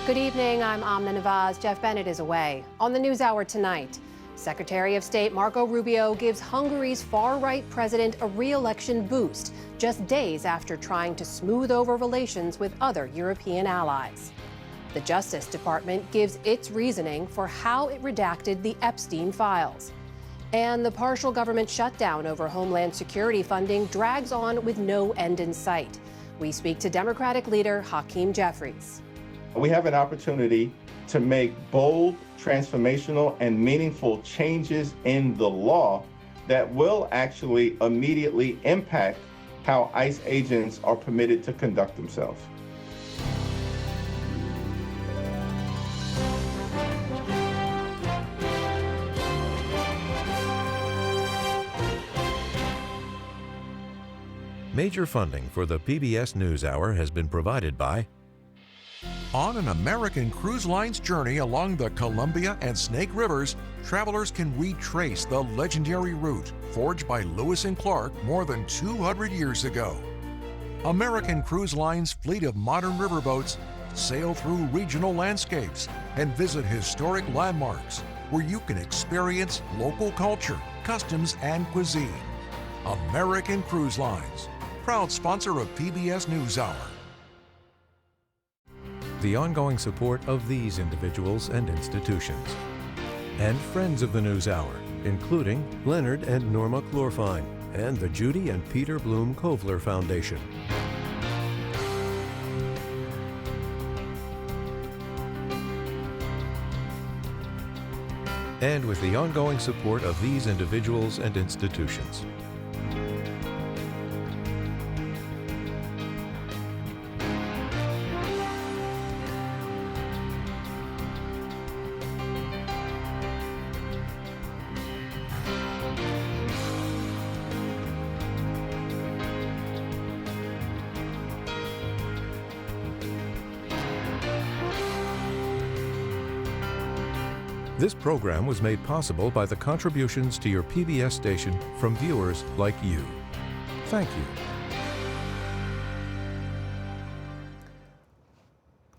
Good evening, I'm Amna Nawaz. Jeff Bennett is away. On the NewsHour tonight, Secretary of State Marco Rubio gives Hungary's far-right president a re-election boost just days after trying to smooth over relations with other European allies. The Justice Department gives its reasoning for how it redacted the Epstein files. And the partial government shutdown over Homeland Security funding drags on with no end in sight. We speak to Democratic leader Hakeem Jeffries. We have an opportunity to make bold, transformational, and meaningful changes in the law that will actually immediately impact how ICE agents are permitted to conduct themselves. Major funding for the PBS NewsHour has been provided by On an American Cruise Line's journey along the Columbia and Snake Rivers, travelers can retrace the legendary route forged by Lewis and Clark more than 200 years ago. American Cruise Line's fleet of modern riverboats sail through regional landscapes and visit historic landmarks where you can experience local culture, customs, and cuisine. American Cruise Lines, proud sponsor of PBS NewsHour. the ongoing support of these individuals and institutions, and friends of the NewsHour, including Leonard and Norma Chlorfine, and the Judy and Peter Bloom Kovler Foundation. And with the ongoing support of these individuals and institutions. This program was made possible by the contributions to your PBS station from viewers like you. Thank you.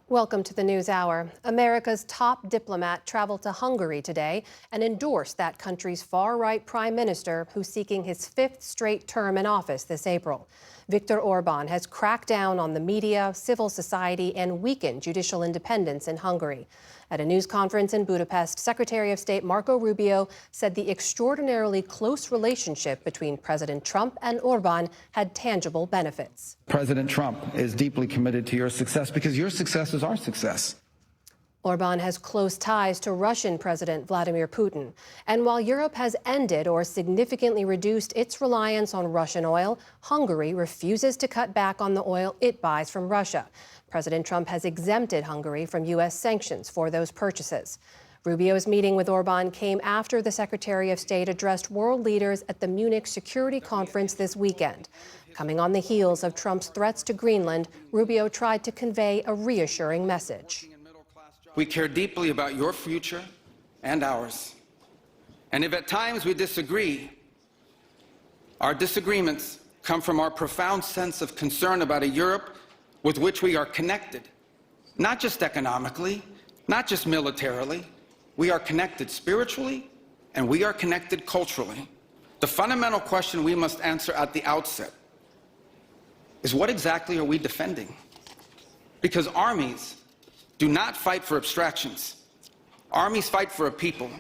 Welcome to the NewsHour. America's top diplomat traveled to Hungary today and endorsed that country's far-right prime minister, who's seeking his fifth straight term in office this April. Viktor Orban has cracked down on the media, civil society, and weakened judicial independence in Hungary. At a news conference in Budapest, Secretary of State Marco Rubio said the extraordinarily close relationship between President Trump and Orban had tangible benefits. President Trump is deeply committed to your success because your success is our success. Orban has close ties to Russian President Vladimir Putin. And while Europe has ended or significantly reduced its reliance on Russian oil, Hungary refuses to cut back on the oil it buys from Russia. President Trump has exempted Hungary from U.S. sanctions for those purchases. Rubio's meeting with Orban came after the Secretary of State addressed world leaders at the Munich Security Conference this weekend. Coming on the heels of Trump's threats to Greenland, Rubio tried to convey a reassuring message. We care deeply about your future and ours. And if at times we disagree, our disagreements come from our profound sense of concern about a Europe with which we are connected, not just economically, not just militarily. We are connected spiritually, and we are connected culturally. The fundamental question we must answer at the outset is, what exactly are we defending? Because armies do not fight for abstractions. Armies fight for a people.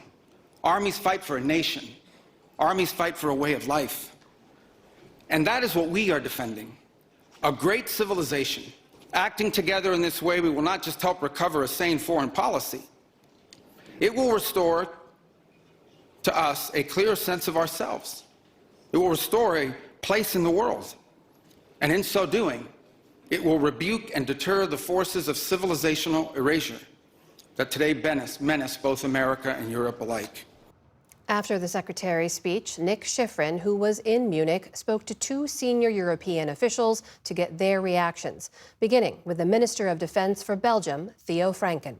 Armies fight for a nation. Armies fight for a way of life. And that is what we are defending. A great civilization. Acting together in this way, we will not just help recover a sane foreign policy. It will restore to us a clear sense of ourselves. It will restore a place in the world. And in so doing, it will rebuke and deter the forces of civilizational erasure that today menace both America and Europe alike. After the Secretary's speech, Nick Schifrin, who was in Munich, spoke to two senior European officials to get their reactions, beginning with the Minister of Defense for Belgium, Theo Franken.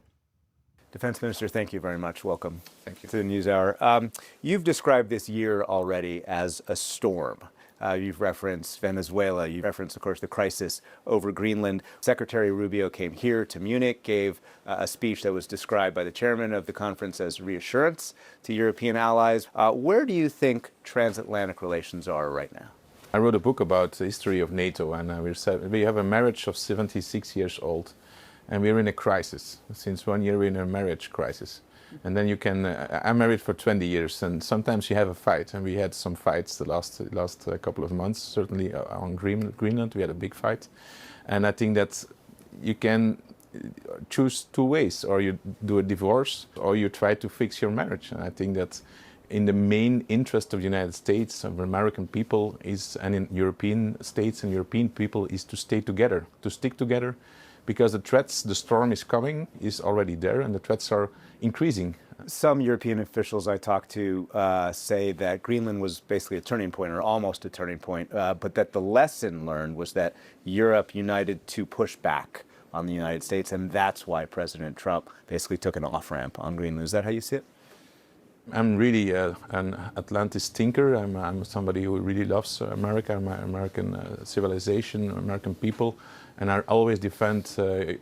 Defense Minister, thank you very much. Welcome to the NewsHour. You've described this year already as a storm. You've referenced Venezuela. You've referenced, of course, the crisis over Greenland. Secretary Rubio came here to Munich, gave a speech that was described by the chairman of the conference as reassurance to European allies. Where do you think transatlantic relations are right now? I wrote a book about the history of NATO, and we have a marriage of 76 years old, and we're in a crisis. Since 1 year, we're in a marriage crisis. And then you can, I'm married for 20 years, and sometimes you have a fight, and we had some fights the last couple of months, certainly on Greenland, we had a big fight. And I think that you can choose two ways, or you do a divorce, or you try to fix your marriage. And I think that in the main interest of the United States, of American people, and in European states and European people, is to stay together, to stick together, because the storm is coming, is already there, and the threats are increasing. Some European officials I talked to say that Greenland was basically a turning point, or almost a turning point, but that the lesson learned was that Europe united to push back on the United States, and that's why President Trump basically took an off-ramp on Greenland. Is that how you see it? I'm really an Atlantis thinker. I'm somebody who really loves America, American civilization, American people, and I always defend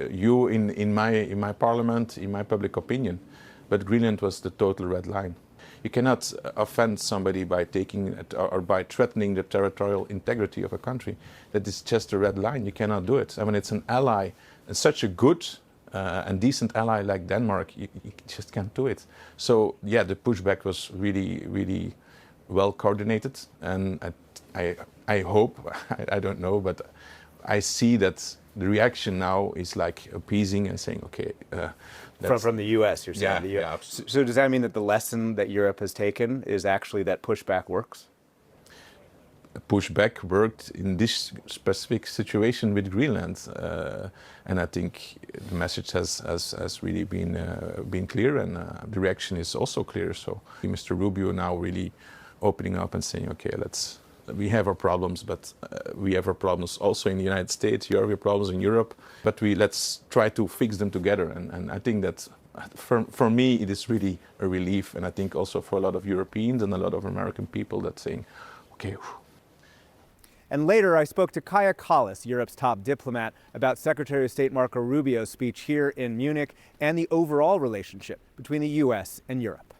you in my parliament, in my public opinion. But Greenland was the total red line. You cannot offend somebody by taking or by threatening the territorial integrity of a country. That is just a red line. You cannot do it. I mean, it's an ally, such a good and decent ally like Denmark, you just can't do it. So yeah, the pushback was really, really well coordinated, and I hope, I don't know, but I see that the reaction now is like appeasing and saying, okay. From the U.S., you're saying? Yeah, the US. yeah, absolutely. So does that mean that the lesson that Europe has taken is actually that pushback works? Pushback worked in this specific situation with Greenland, and I think the message has really been clear, and the reaction is also clear. So Mr. Rubio now really opening up and saying, okay, we have our problems, but we have our problems also in the United States. You have your problems in Europe, but let's try to fix them together. And I think that for me it is really a relief, and I think also for a lot of Europeans and a lot of American people that saying, okay. And later, I spoke to Kaja Kallas, Europe's top diplomat, about Secretary of State Marco Rubio's speech here in Munich and the overall relationship between the U.S. and Europe.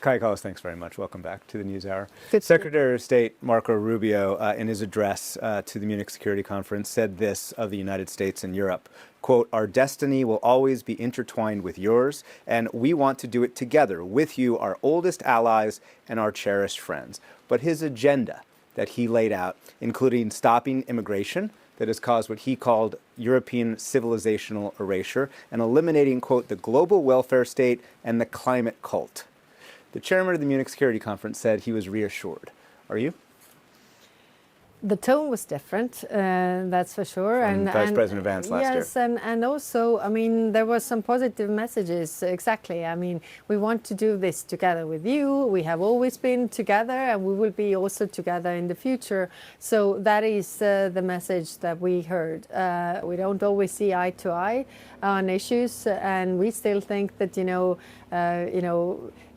Kaja Kallas, thanks very much. Welcome back to the NewsHour. Secretary of State Marco Rubio, in his address to the Munich Security Conference, said this of the United States and Europe, quote, "Our destiny will always be intertwined with yours, and we want to do it together with you, our oldest allies and our cherished friends." But his agenda that he laid out, including stopping immigration that has caused what he called European civilizational erasure, and eliminating, quote, "the global welfare state and the climate cult." The chairman of the Munich Security Conference said he was reassured. Are you? The tone was different, that's for sure. From Vice President Vance last year. Yes, and also, I mean, there were some positive messages, exactly. I mean, we want to do this together with you. We have always been together, and we will be also together in the future. So that is the message that we heard. We don't always see eye to eye on issues, and we still think that,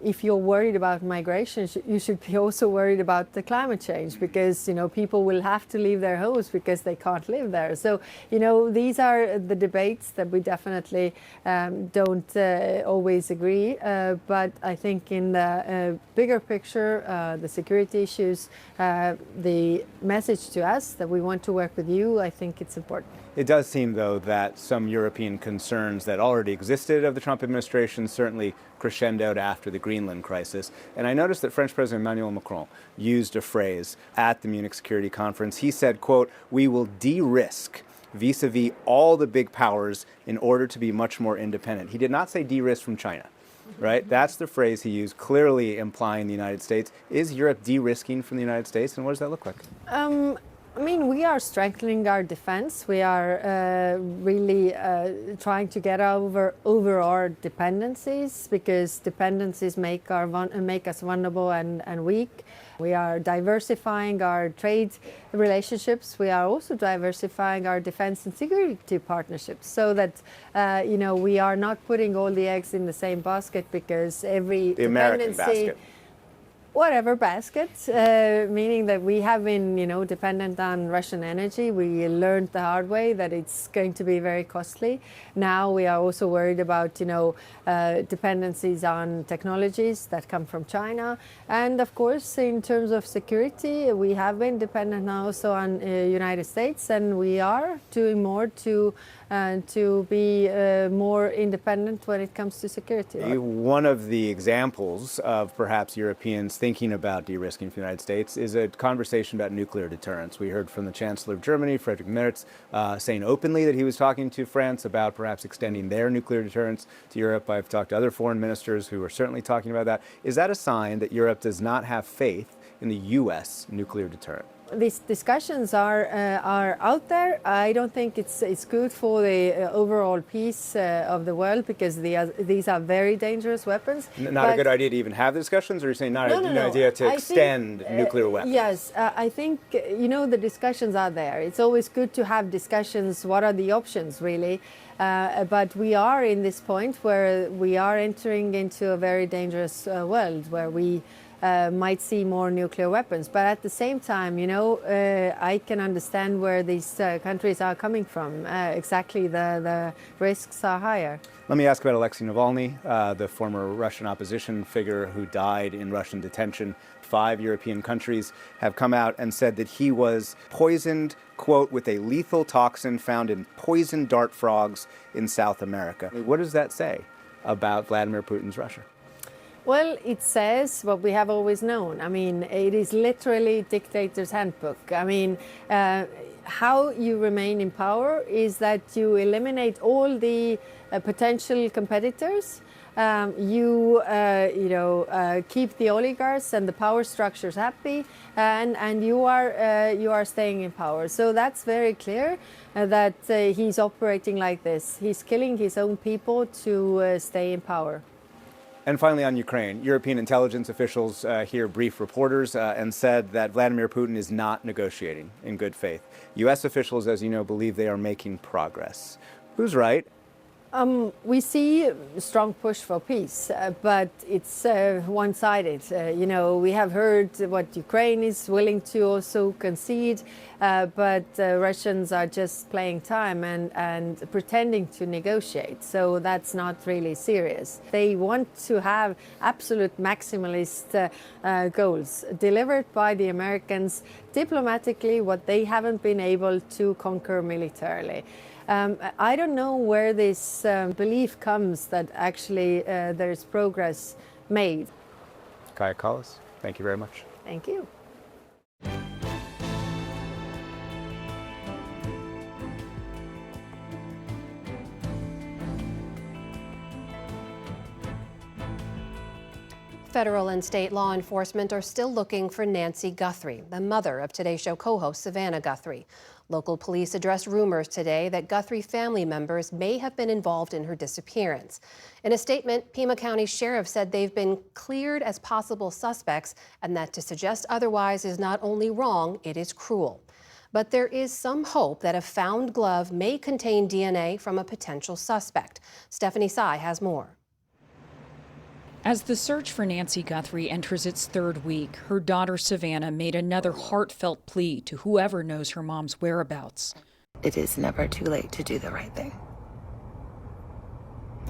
if you're worried about migration, you should be also worried about the climate change, because, people will have to leave their homes because they can't live there. So, these are the debates that we definitely don't always agree. But I think in the bigger picture, the security issues, the message to us that we want to work with you, I think it's important. It does seem, though, that some European concerns that already existed of the Trump administration certainly crescendoed after the Greenland crisis. And I noticed that French President Emmanuel Macron used a phrase at the Munich Security Conference. He said, quote, "We will de-risk vis-a-vis all the big powers in order to be much more independent." He did not say de-risk from China, right? That's the phrase he used, clearly implying the United States. Is Europe de-risking from the United States, and what does that look like? I mean, we are strengthening our defense. We are really trying to get over our dependencies, because dependencies make us vulnerable and weak. We are diversifying our trade relationships. We are also diversifying our defense and security partnerships, so that we are not putting all the eggs in the same basket, because every the American basket. whatever basket, meaning that we have been, dependent on Russian energy. We learned the hard way that it's going to be very costly. Now we are also worried about, dependencies on technologies that come from China. And of course, in terms of security, we have been dependent now also on United States, and we are doing more to be more independent when it comes to security. One of the examples of perhaps Europeans thinking about de-risking from the United States is a conversation about nuclear deterrence. We heard from the Chancellor of Germany, Friedrich Merz, saying openly that he was talking to France about perhaps extending their nuclear deterrence to Europe. I've talked to other foreign ministers who are certainly talking about that. Is that a sign that Europe does not have faith in the U.S. nuclear deterrent? These discussions are out there. I don't think it's good for the overall peace of the world, because these are very dangerous weapons. Not a good idea to even have the discussions, or you're saying not a good idea to extend nuclear weapons? Yes, I think, the discussions are there. It's always good to have discussions. What are the options, really? But we are in this point where we are entering into a very dangerous world where we might see more nuclear weapons. But at the same time, I can understand where these countries are coming from. Exactly, the risks are higher. Let me ask about Alexei Navalny, the former Russian opposition figure who died in Russian detention. 5 European countries have come out and said that he was poisoned, quote, with a lethal toxin found in poison dart frogs in South America. What does that say about Vladimir Putin's Russia? Well, it says what we have always known. I mean, it is literally dictator's handbook. I mean, how you remain in power is that you eliminate all the potential competitors. You keep the oligarchs and the power structures happy, and you are staying in power. So that's very clear that he's operating like this. He's killing his own people to stay in power. And finally, on Ukraine, European intelligence officials here briefed reporters and said that Vladimir Putin is not negotiating in good faith. U.S. officials, as you know, believe they are making progress. Who's right? We see a strong push for peace, but it's one-sided. We have heard what Ukraine is willing to also concede, but Russians are just playing time and pretending to negotiate. So that's not really serious. They want to have absolute maximalist goals delivered by the Americans diplomatically, what they haven't been able to conquer militarily. I don't know where this belief comes that actually there's progress made. Kaja Kallas, thank you very much. Thank you. Federal and state law enforcement are still looking for Nancy Guthrie, the mother of Today Show co-host Savannah Guthrie. Local police addressed rumors today that Guthrie family members may have been involved in her disappearance. In a statement, Pima County Sheriff said they've been cleared as possible suspects, and that to suggest otherwise is not only wrong, it is cruel. But there is some hope that a found glove may contain DNA from a potential suspect. Stephanie Sy has more. As the search for Nancy Guthrie enters its 3rd week, her daughter Savannah made another heartfelt plea to whoever knows her mom's whereabouts. It is never too late to do the right thing.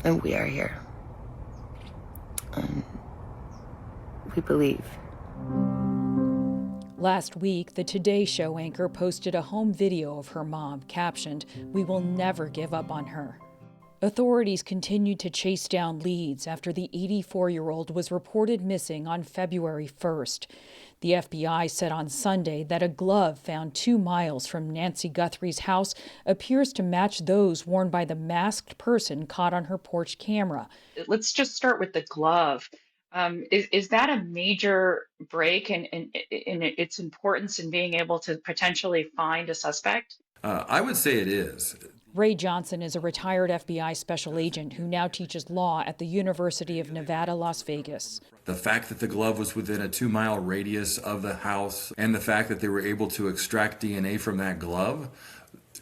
And we are here. We believe. Last week, the Today Show anchor posted a home video of her mom captioned, "We will never give up on her." Authorities continued to chase down leads after the 84-year-old was reported missing on February 1st. The FBI said on Sunday that a glove found 2 miles from Nancy Guthrie's house appears to match those worn by the masked person caught on her porch camera. Let's just start with the glove. Is that a major break in its importance in being able to potentially find a suspect? I would say it is. Ray Johnson is a retired FBI special agent who now teaches law at the University of Nevada, Las Vegas. The fact that the glove was within a 2-mile radius of the house and the fact that they were able to extract DNA from that glove,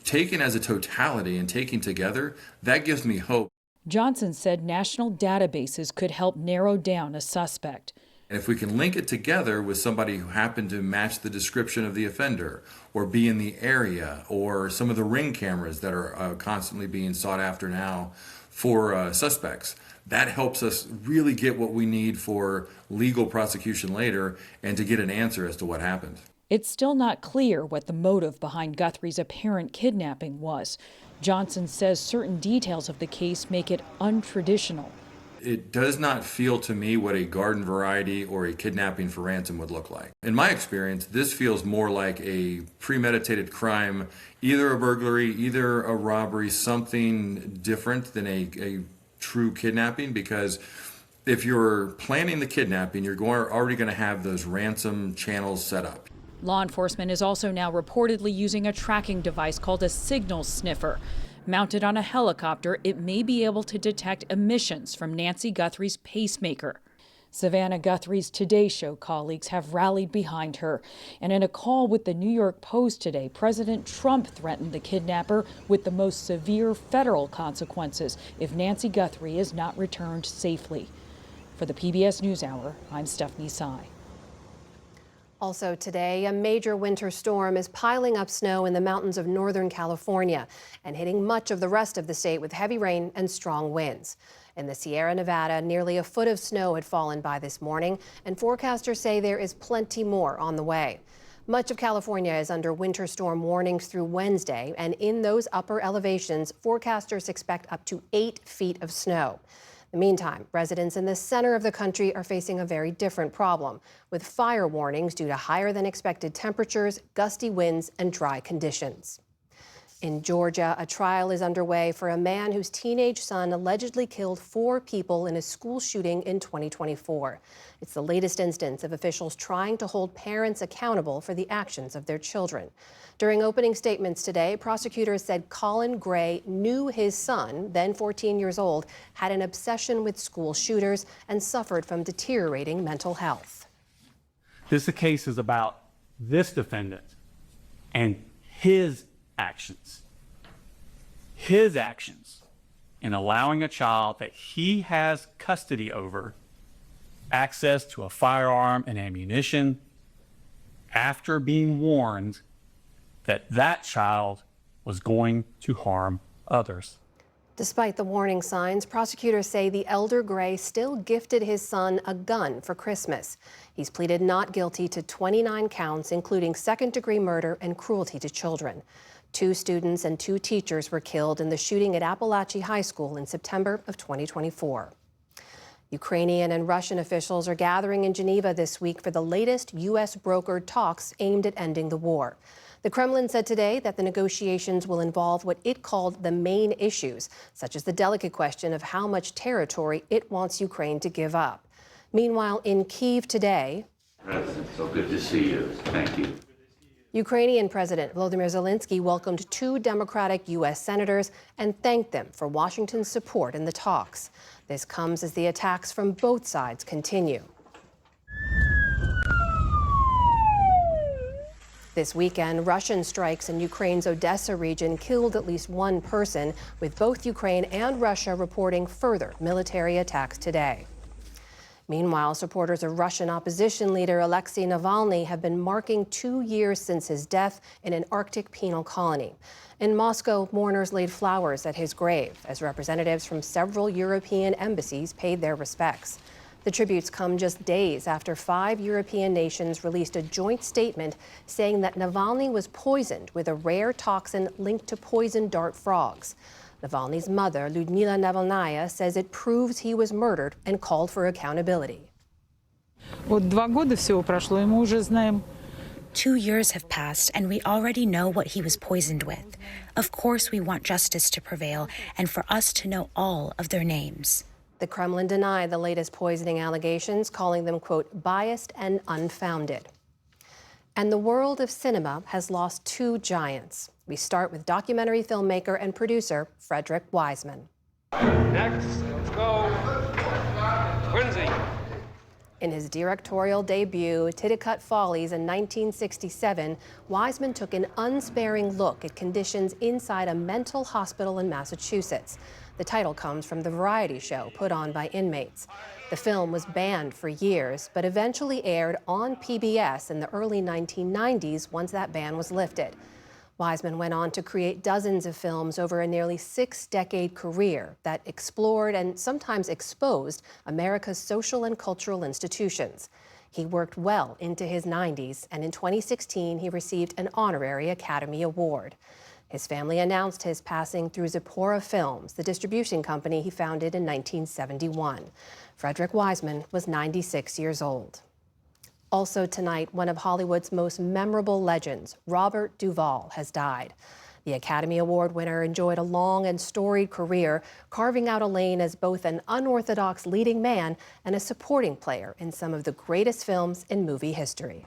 taken as a totality and taken together, that gives me hope. Johnson said national databases could help narrow down a suspect. And if we can link it together with somebody who happened to match the description of the offender or be in the area, or some of the Ring cameras that are constantly being sought after now for suspects, that helps us really get what we need for legal prosecution later and to get an answer as to what happened. It's still not clear what the motive behind Guthrie's apparent kidnapping was. Johnson says certain details of the case make it untraditional. It does not feel to me what a garden variety or a kidnapping for ransom would look like. In my experience, this feels more like a premeditated crime, either a burglary, either a robbery, something different than a true kidnapping, because if you're planning the kidnapping, you're already going to have those ransom channels set up. Law enforcement is also now reportedly using a tracking device called a signal sniffer. Mounted on a helicopter, it may be able to detect emissions from Nancy Guthrie's pacemaker. Savannah Guthrie's Today Show colleagues have rallied behind her. And in a call with the New York Post today, President Trump threatened the kidnapper with the most severe federal consequences if Nancy Guthrie is not returned safely. For the PBS NewsHour, I'm Stephanie Sy. Also today, a major winter storm is piling up snow in the mountains of Northern California and hitting much of the rest of the state with heavy rain and strong winds. In the Sierra Nevada, nearly a foot of snow had fallen by this morning, and forecasters say there is plenty more on the way. Much of California is under winter storm warnings through Wednesday, and in those upper elevations, forecasters expect up to 8 feet of snow. In the meantime, residents in the center of the country are facing a very different problem, with fire warnings due to higher than expected temperatures, gusty winds, and dry conditions. In Georgia, a trial is underway for a man whose teenage son allegedly killed 4 people in a school shooting in 2024. It's the latest instance of officials trying to hold parents accountable for the actions of their children. During opening statements today, prosecutors said Colin Gray knew his son, then 14 years old, had an obsession with school shooters and suffered from deteriorating mental health. This case is about this defendant and his actions in allowing a child that he has custody over access to a firearm and ammunition after being warned that that child was going to harm others. Despite the warning signs, prosecutors say the elder Gray still gifted his son a gun for Christmas. He's pleaded not guilty to 29 counts, including second-degree murder and cruelty to children. 2 students and 2 teachers were killed in the shooting at Appalachia High School in September of 2024. Ukrainian and Russian officials are gathering in Geneva this week for the latest U.S. brokered talks aimed at ending the war. The Kremlin said today that the negotiations will involve what it called the main issues, such as the delicate question of how much territory it wants Ukraine to give up. Meanwhile, in Kyiv today, President, so good to see you. Thank you. Ukrainian President Volodymyr Zelensky welcomed 2 Democratic U.S. senators and thanked them for Washington's support in the talks. This comes as the attacks from both sides continue. This weekend, Russian strikes in Ukraine's Odessa region killed at least 1 person, with both Ukraine and Russia reporting further military attacks today. Meanwhile, supporters of Russian opposition leader Alexei Navalny have been marking 2 years since his death in an Arctic penal colony. In Moscow, mourners laid flowers at his grave as representatives from several European embassies paid their respects. The tributes come just days after 5 European nations released a joint statement saying that Navalny was poisoned with a rare toxin linked to poison dart frogs. Navalny's mother, Lyudmila Navalnaya, says it proves he was murdered and called for accountability. 2 years have passed, and we already know what he was poisoned with. Of course, we want justice to prevail and for us to know all of their names. The Kremlin denied the latest poisoning allegations, calling them, quote, biased and unfounded. And the world of cinema has lost 2 giants. We start with documentary filmmaker and producer Frederick Wiseman. Next, let's go. Quincy. In his directorial debut, Titicut Follies in 1967, Wiseman took an unsparing look at conditions inside a mental hospital in Massachusetts. The title comes from the variety show put on by inmates. The film was banned for years, but eventually aired on PBS in the early 1990s once that ban was lifted. Wiseman went on to create dozens of films over a nearly 6-decade career that explored and sometimes exposed America's social and cultural institutions. He worked well into his 90s, and in 2016, he received an honorary Academy Award. His family announced his passing through Zipporah Films, the distribution company he founded in 1971. Frederick Wiseman was 96 years old. Also tonight, one of Hollywood's most memorable legends, Robert Duvall, has died. The Academy Award winner enjoyed a long and storied career, carving out a lane as both an unorthodox leading man and a supporting player in some of the greatest films in movie history.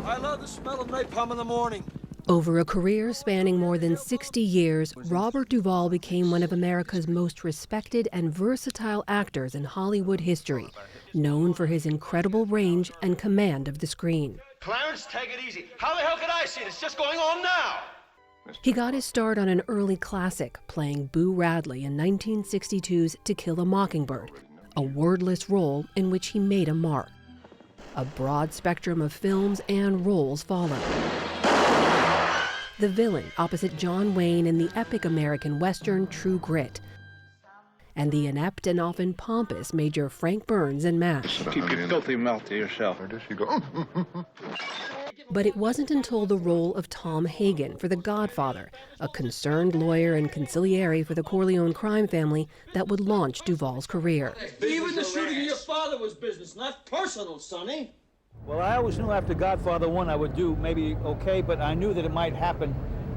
I love the smell of napalm in the morning. Over a career spanning more than 60 years, Robert Duvall became one of America's most respected and versatile actors in Hollywood history, known for his incredible range and command of the screen. Clarence, take it easy. How the hell could I see it? It's just going on now. He got his start on an early classic, playing Boo Radley in 1962's To Kill a Mockingbird, a wordless role in which he made a mark. A broad spectrum of films and roles followed. The villain opposite John Wayne in the epic American Western True Grit, and the inept and often pompous Major Frank Burns in MASH. Keep your filthy mouth to yourself. But it wasn't until the role of Tom Hagen for The Godfather, a concerned lawyer and consigliere for the Corleone crime family, that would launch Duvall's career. Even the shooting of your father was business, not personal, Sonny. Well, I always knew after Godfather 1 I would do maybe okay, but I knew that it might happen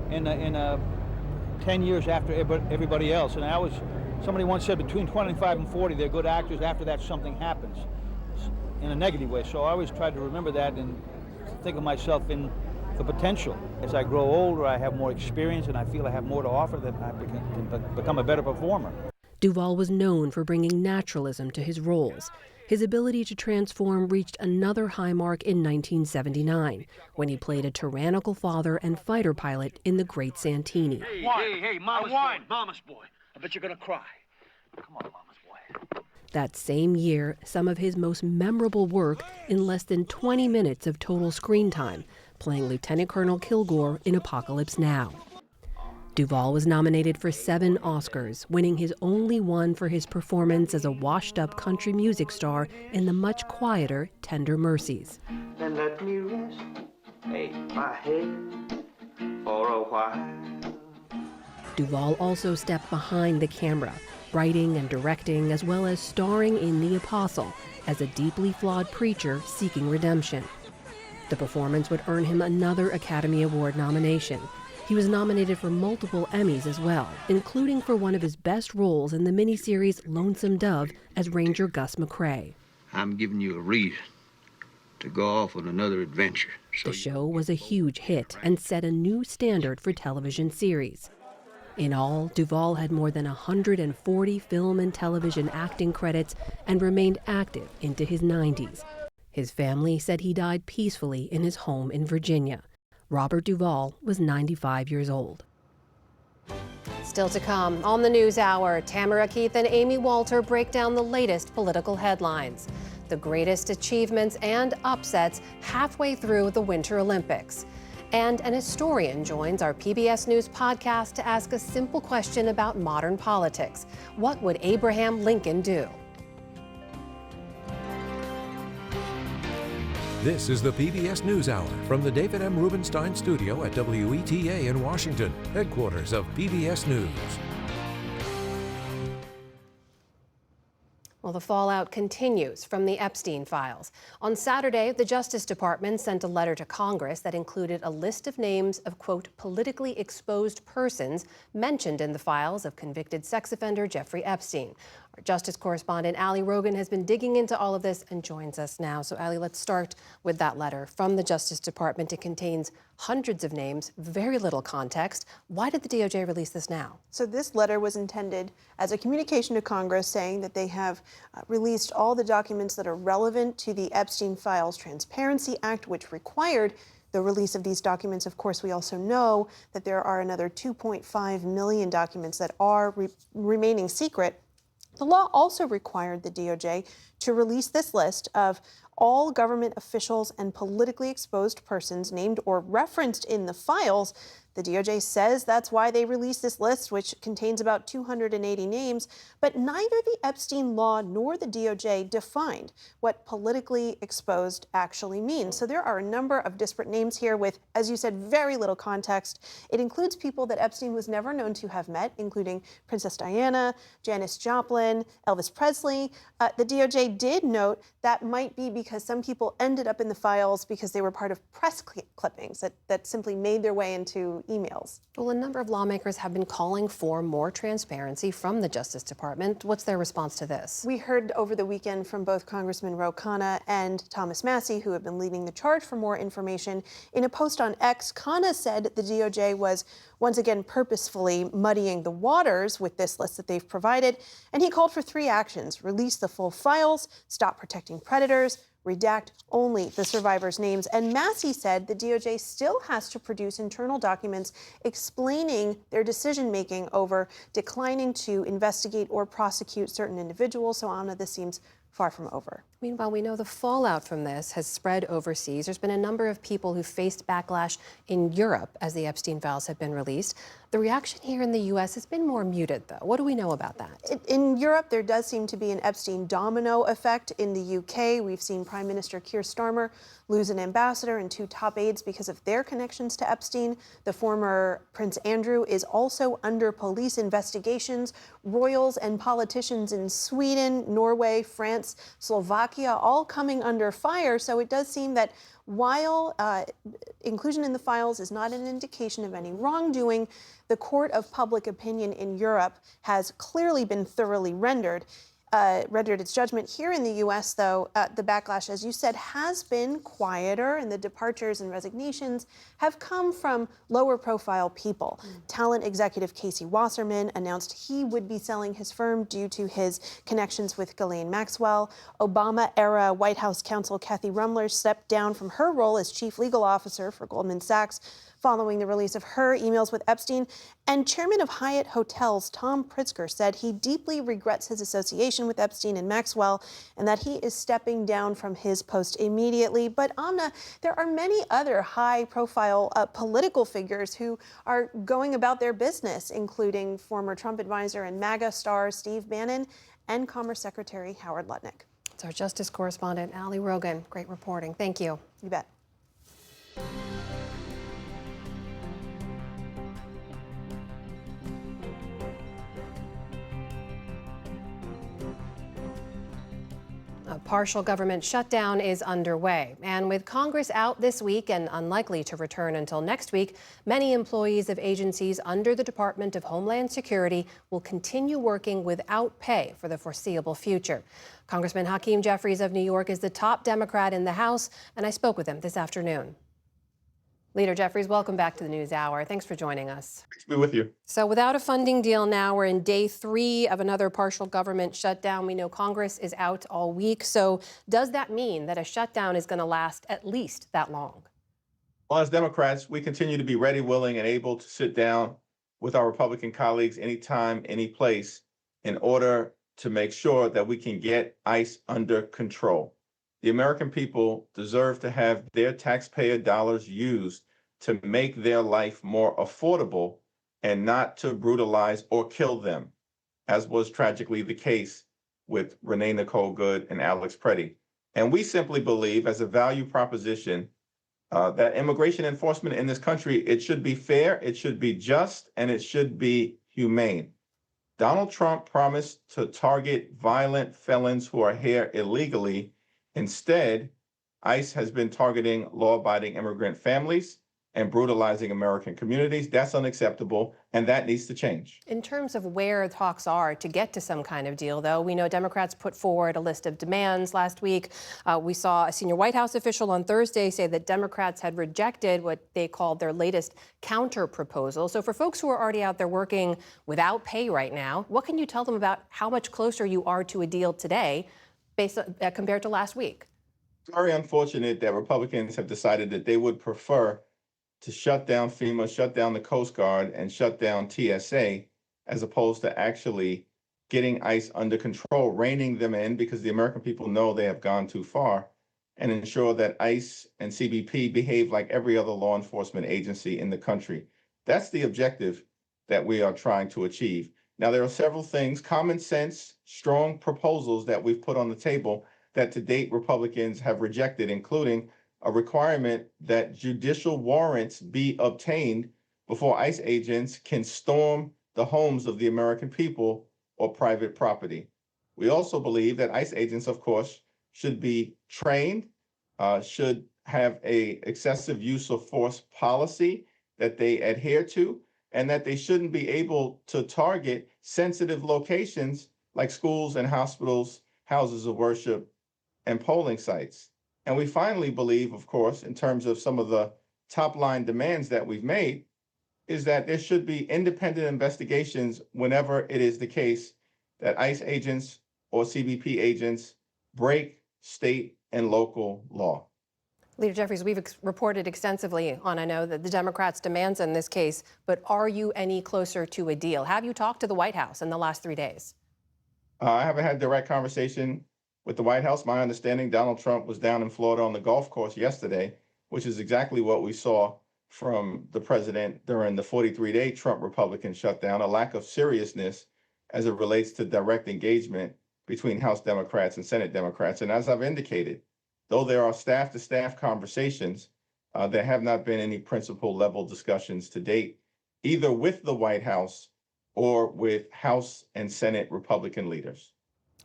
in 10 years after everybody else. And somebody once said between 25 and 40, they're good actors. After that, something happens in a negative way. So I always tried to remember that and think of myself in the potential. As I grow older, I have more experience and I feel I have more to offer, that I can become a better performer. Duvall was known for bringing naturalism to his roles. His ability to transform reached another high mark in 1979, when he played a tyrannical father and fighter pilot in The Great Santini. Hey, mama's boy. I bet you're gonna cry. Come on, mama's boy. That same year, some of his most memorable work in less than 20 minutes of total screen time, playing Lieutenant Colonel Kilgore in Apocalypse Now. Duvall was nominated for 7 Oscars, winning his only one for his performance as a washed-up country music star in the much quieter Tender Mercies. Then let me rest my head for a while. Duvall also stepped behind the camera, writing and directing, as well as starring in The Apostle as a deeply flawed preacher seeking redemption. The performance would earn him another Academy Award nomination. He was nominated for multiple Emmys as well, including for one of his best roles in the miniseries Lonesome Dove as Ranger Gus McCrae. I'm giving you a reason to go off on another adventure. The show was a huge hit and set a new standard for television series. In all, Duvall had more than 140 film and television acting credits and remained active into his 90s. His family said he died peacefully in his home in Virginia. Robert Duvall was 95 years old. Still to come on the News Hour, Tamara Keith and Amy Walter break down the latest political headlines, the greatest achievements and upsets halfway through the Winter Olympics. And an historian joins our PBS News podcast to ask a simple question about modern politics. What would Abraham Lincoln do? This is the PBS NewsHour from the David M. Rubenstein studio at WETA in Washington, headquarters of PBS News. Well, the fallout continues from the Epstein files. On Saturday, the Justice Department sent a letter to Congress that included a list of names of, quote, politically exposed persons mentioned in the files of convicted sex offender Jeffrey Epstein. Our Justice correspondent Ali Rogan has been digging into all of this and joins us now. So, Ali, let's start with that letter from the Justice Department. It contains hundreds of names, very little context. Why did the DOJ release this now? So this letter was intended as a communication to Congress saying that they have released all the documents that are relevant to the Epstein Files Transparency Act, which required the release of these documents. Of course, we also know that there are another 2.5 million documents that are remaining secret. The law also required the DOJ to release this list of all government officials and politically exposed persons named or referenced in the files. The DOJ says that's why they released this list, which contains about 280 names, but neither the Epstein law nor the DOJ defined what politically exposed actually means. So there are a number of disparate names here with, as you said, very little context. It includes people that Epstein was never known to have met, including Princess Diana, Janis Joplin, Elvis Presley. The DOJ did note that might be because some people ended up in the files because they were part of press clippings that simply made their way into emails. Well, a number of lawmakers have been calling for more transparency from the Justice Department. What's their response to this? We heard over the weekend from both Congressman Ro Khanna and Thomas Massie, who have been leading the charge for more information. In a post on X, Khanna said the DOJ was once again purposefully muddying the waters with this list that they've provided, and he called for 3 actions: release the full files, stop protecting predators, redact only the survivors' names. And Massie said the DOJ still has to produce internal documents explaining their decision-making over declining to investigate or prosecute certain individuals. So, Amna, this seems far from over. Meanwhile, we know the fallout from this has spread overseas. There's been a number of people who faced backlash in Europe as the Epstein files have been released. The reaction here in the U.S. has been more muted, though. What do we know about that? In Europe, there does seem to be an Epstein domino effect. In the UK, we've seen Prime Minister Keir Starmer lose an ambassador and 2 top aides because of their connections to Epstein. The former Prince Andrew is also under police investigations. Royals and politicians in Sweden, Norway, France, Slovakia, all coming under fire. So it does seem that while inclusion in the files is not an indication of any wrongdoing, the court of public opinion in Europe has clearly been thoroughly rendered its judgment. Here in the U.S., though, the backlash, as you said, has been quieter, and the departures and resignations have come from lower-profile people. Talent executive Casey Wasserman announced he would be selling his firm due to his connections with Ghislaine Maxwell. Obama-era White House counsel Kathy Rumler stepped down from her role as chief legal officer for Goldman Sachs following the release of her emails with Epstein. And chairman of Hyatt Hotels, Tom Pritzker, said he deeply regrets his association with Epstein and Maxwell and that he is stepping down from his post immediately. But Amna, there are many other high-profile political figures who are going about their business, including former Trump advisor and MAGA star Steve Bannon and Commerce Secretary Howard Lutnick. It's our Justice correspondent, Ali Rogan. Great reporting. Thank you. You bet. A partial government shutdown is underway. And with Congress out this week and unlikely to return until next week, many employees of agencies under the Department of Homeland Security will continue working without pay for the foreseeable future. Congressman Hakeem Jeffries of New York is the top Democrat in the House, and I spoke with him this afternoon. Leader Jeffries, welcome back to the NewsHour. Thanks for joining us. Thanks to be with you. So without a funding deal now, we're in day 3 of another partial government shutdown. We know Congress is out all week. So does that mean that a shutdown is going to last at least that long? Well, as Democrats, we continue to be ready, willing, and able to sit down with our Republican colleagues anytime, any place, in order to make sure that we can get ICE under control. The American people deserve to have their taxpayer dollars used to make their life more affordable and not to brutalize or kill them, as was tragically the case with Renee Nicole Good and Alex Preddy. And we simply believe, as a value proposition, that immigration enforcement in this country, it should be fair, it should be just, and it should be humane. Donald Trump promised to target violent felons who are here illegally. Instead, ICE has been targeting law-abiding immigrant families and brutalizing American communities. That's unacceptable, and that needs to change. In terms of where talks are to get to some kind of deal, though, we know Democrats put forward a list of demands last week. We saw a senior White House official on Thursday say that Democrats had rejected what they called their latest counter proposal. So for folks who are already out there working without pay right now, what can you tell them about how much closer you are to a deal today based on, compared to last week? It's very unfortunate that Republicans have decided that they would prefer to shut down FEMA, shut down the Coast Guard, and shut down TSA, as opposed to actually getting ICE under control, reining them in, because the American people know they have gone too far, and ensure that ICE and CBP behave like every other law enforcement agency in the country. That's the objective that we are trying to achieve. Now, there are several things, common sense, strong proposals that we've put on the table that to date Republicans have rejected, including a requirement that judicial warrants be obtained before ICE agents can storm the homes of the American people or private property. We also believe that ICE agents, of course, should be trained, should have an excessive use of force policy that they adhere to, and that they shouldn't be able to target sensitive locations like schools and hospitals, houses of worship, and polling sites. And we finally believe, of course, in terms of some of the top line demands that we've made, is that there should be independent investigations whenever it is the case that ICE agents or CBP agents break state and local law. Leader Jeffries, we've reported extensively on, I know, that the Democrats' demands in this case, but are you any closer to a deal? Have you talked to the White House in the last 3 days? I haven't had direct conversation with the White House. My understanding, Donald Trump was down in Florida on the golf course yesterday, which is exactly what we saw from the president during the 43-day Trump Republican shutdown, a lack of seriousness as it relates to direct engagement between House Democrats and Senate Democrats. And as I've indicated, though there are staff-to-staff conversations, there have not been any principal level discussions to date, either with the White House or with House and Senate Republican leaders.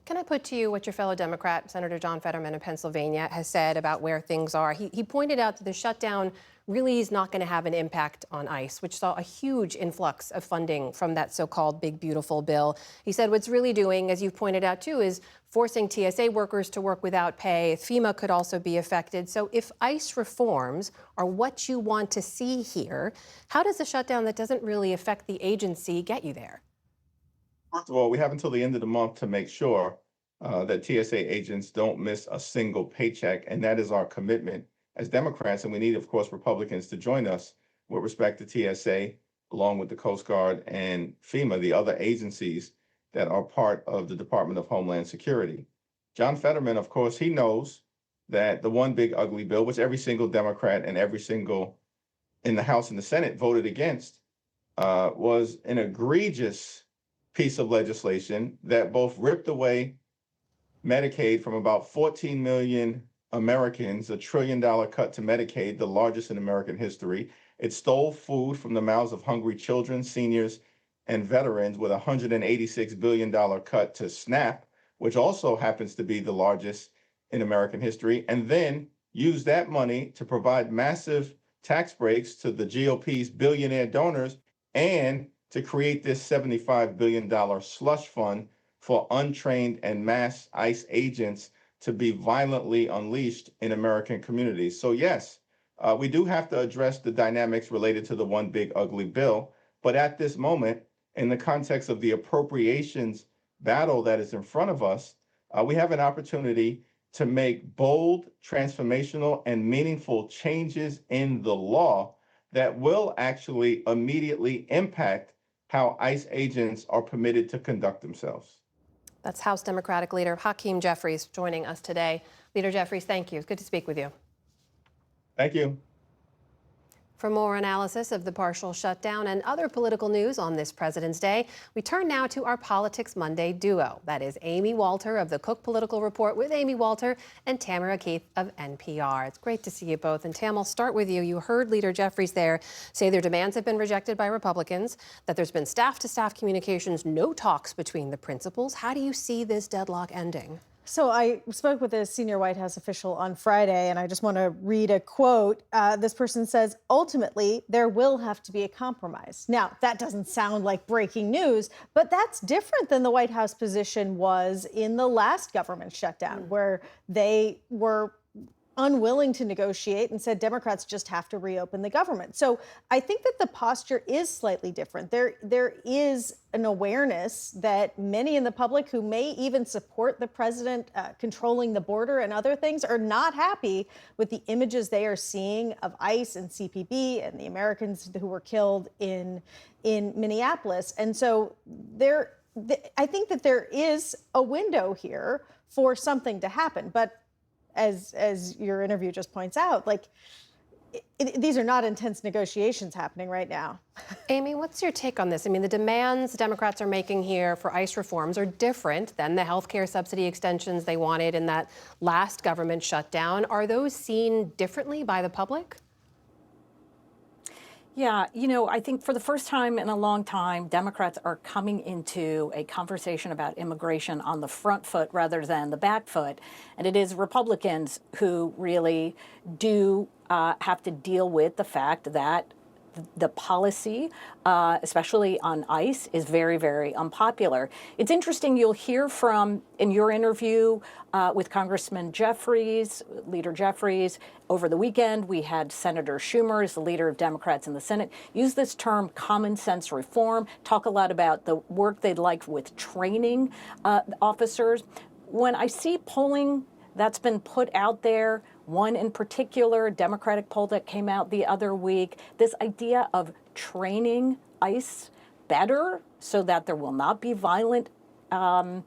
Can I put to you what your fellow Democrat, Senator John Fetterman of Pennsylvania, has said about where things are? He pointed out that the shutdown really is not going to have an impact on ICE, which saw a huge influx of funding from that so-called big, beautiful bill. He said what's really doing, as you've pointed out too, is forcing TSA workers to work without pay. FEMA could also be affected. So if ICE reforms are what you want to see here, how does a shutdown that doesn't really affect the agency get you there? First of all, we have until the end of the month to make sure that TSA agents don't miss a single paycheck, and that is our commitment as Democrats, and we need, of course, Republicans to join us with respect to TSA, along with the Coast Guard and FEMA, the other agencies that are part of the Department of Homeland Security. John Fetterman, of course, he knows that the one big ugly bill, which every single Democrat and every single in the House and the Senate voted against, was an egregious piece of legislation that both ripped away Medicaid from about 14 million Americans, $1 trillion cut to Medicaid, the largest in American history. It stole food from the mouths of hungry children, seniors, and veterans with a $186 billion cut to SNAP, which also happens to be the largest in American history, and then used that money to provide massive tax breaks to the GOP's billionaire donors and to create this $75 billion slush fund for untrained and mass ICE agents to be violently unleashed in American communities. So yes, we do have to address the dynamics related to the one big ugly bill. But at this moment, in the context of the appropriations battle that is in front of us, we have an opportunity to make bold, transformational, and meaningful changes in the law that will actually immediately impact how ICE agents are permitted to conduct themselves. That's House Democratic Leader Hakeem Jeffries joining us today. Leader Jeffries, thank you. It's good to speak with you. Thank you. For more analysis of the partial shutdown and other political news on this President's Day, we turn now to our Politics Monday duo. That is Amy Walter of the Cook Political Report with Amy Walter and Tamara Keith of NPR. It's great to see you both. And Tam, I'll start with you. You heard Leader Jeffries there say their demands have been rejected by Republicans, that there's been staff-to-staff communications, no talks between the principals. How do you see this deadlock ending? So I spoke with a senior White House official on Friday, and I just want to read a quote. This person says, ultimately, there will have to be a compromise. Now, that doesn't sound like breaking news, but that's different than the White House position was in the last government shutdown, where they were unwilling to negotiate and said Democrats just have to reopen the government. So I think that the posture is slightly different. There is an awareness that many in the public who may even support the president controlling the border and other things are not happy with the images they are seeing of ICE and CPB and the Americans who were killed in Minneapolis. And so I think that there is a window here for something to happen. But as your interview just points out, like these are not intense negotiations happening right now. Amy, what's your take on this? I mean, the demands Democrats are making here for ICE reforms are different than the healthcare subsidy extensions they wanted in that last government shutdown. Are those seen differently by the public? Yeah, I think for the first time in a long time, Democrats are coming into a conversation about immigration on the front foot rather than the back foot. And it is Republicans who really do have to deal with the fact that the policy, especially on ICE, is very, very unpopular. It's interesting, you'll hear from, in your interview with Congressman Jeffries, Leader Jeffries, over the weekend, we had Senator Schumer, as the leader of Democrats in the Senate, use this term common sense reform, talk a lot about the work they'd like with training officers. When I see polling that's been put out there, one in particular, a Democratic poll that came out the other week, this idea of training ICE better so that there will not be violent, there